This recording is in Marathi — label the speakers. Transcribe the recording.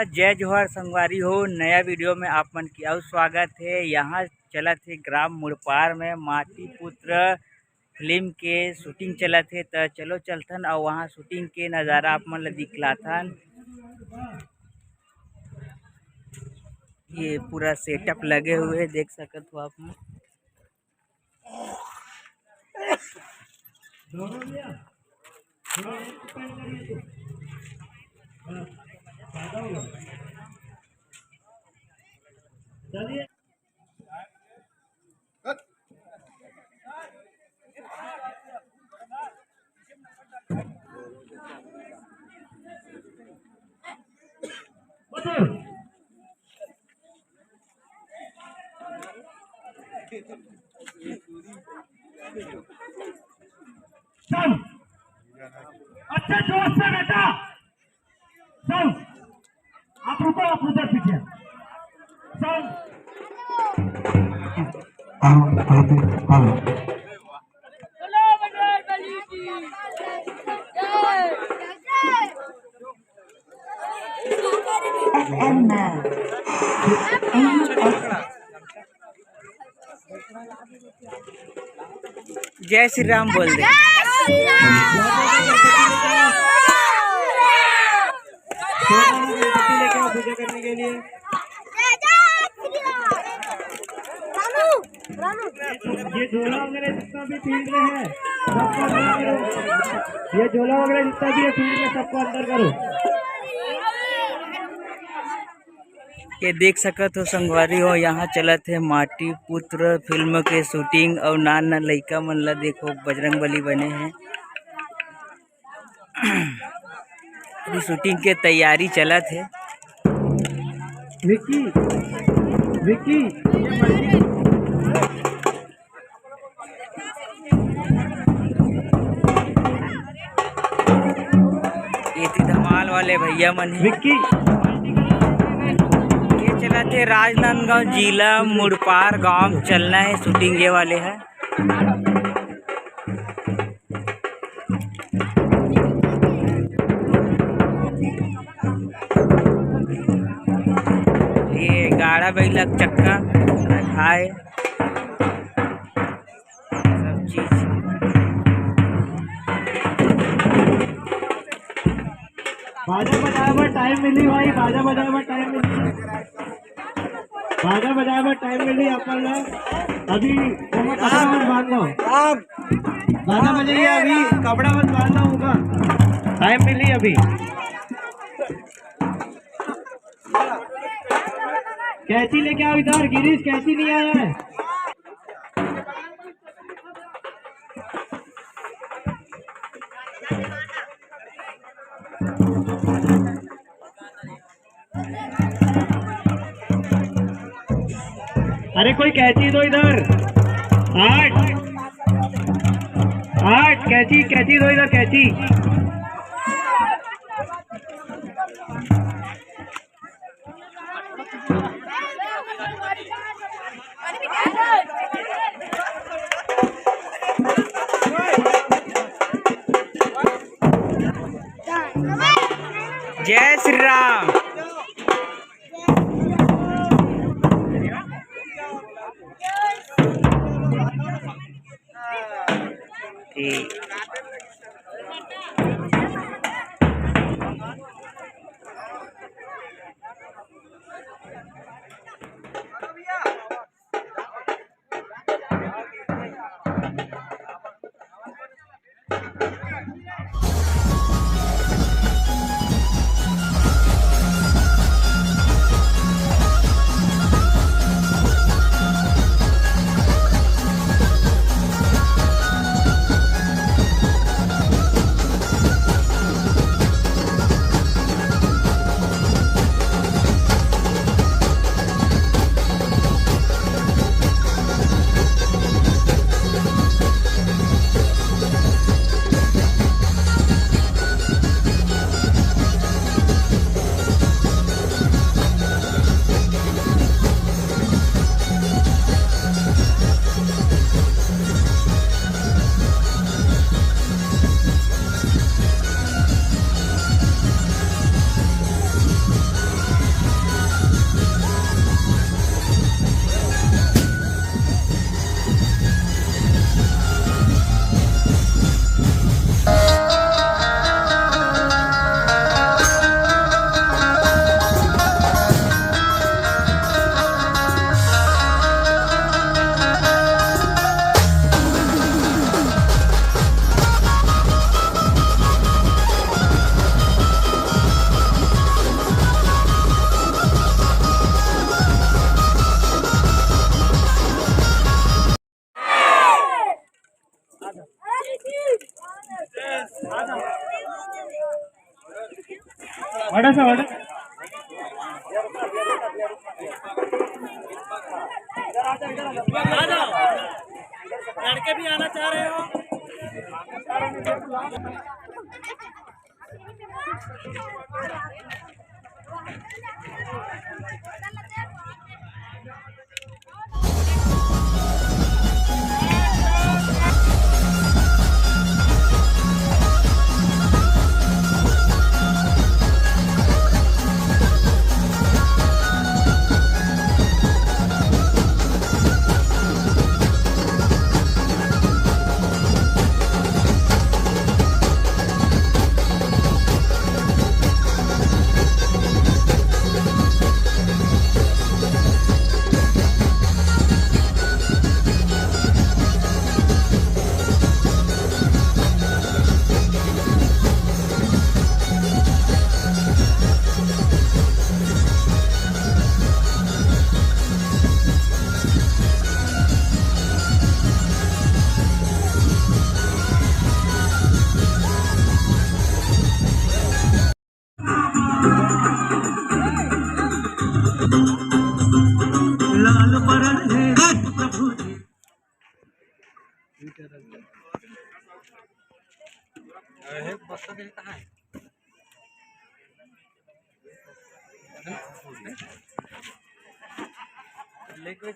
Speaker 1: जय जोहर संगवारी हो। नया वीडियो में आप मन की और स्वागत है। यहाँ चला थे ग्राम मुड़पार में माटी पुत्र फिल्म के शूटिंग चला थे, तो चलो चलथन और वहाँ शूटिंग के नज़ारा आप मन ला दिखलाथन। ये पूरा सेटअप लगे हुए देख सकते हो आप मन।
Speaker 2: अच्छा जोश से बेटा चल, आप रुको, आप उधर पीछे चल।
Speaker 1: जय श्री राम बोल दे।
Speaker 2: पूजा करने के लिए ये झोला वगैरह जितना भी फील्ड में है सबको अंदर करो। ये झोला वगैरह जितना भी है फील्ड में सबको अंदर करो।
Speaker 1: ये देख सकत हो संगवारी हो, यहाँ चलत है माटी पुत्र फिल्म के शूटिंग और नान नान लइका मन ला देखो बजरंगबली बने हैं। अभी शूटिंग के तैयारी चलत है।
Speaker 2: विक्की विक्की
Speaker 1: ये थी धमाल वाले भैया मन है।
Speaker 2: विक्की
Speaker 1: ये चला थे राजनांदगांव जिला मुड़पार गांव चलना है, शूटिंग ये वाले है। ये गाड़ा बैला चक्का रखा है सब चीज।
Speaker 2: बाजा बजाए पर टाइम मिली भाई, बाजा बजाए पर टाइम मिली, बाजा बजाए पर टाइम मिली अपन लोग। अभी कपड़ा मत बांध लो, गाना बजेगा अभी, कपड़ा मत बांधना होगा, टाइम मिली अभी। कैची लेके आओ इधर, गिरीश कैची नहीं आया है। अरे कोई कैची दो इधर, आठ आठ कैची कैची दो इधर, कैची।
Speaker 1: जय श्री राम।
Speaker 2: ऑर्डर से ऑर्डर
Speaker 1: लड़के भी आना चाह रहे हो?
Speaker 2: लाल बरन है प्रभु
Speaker 1: लेके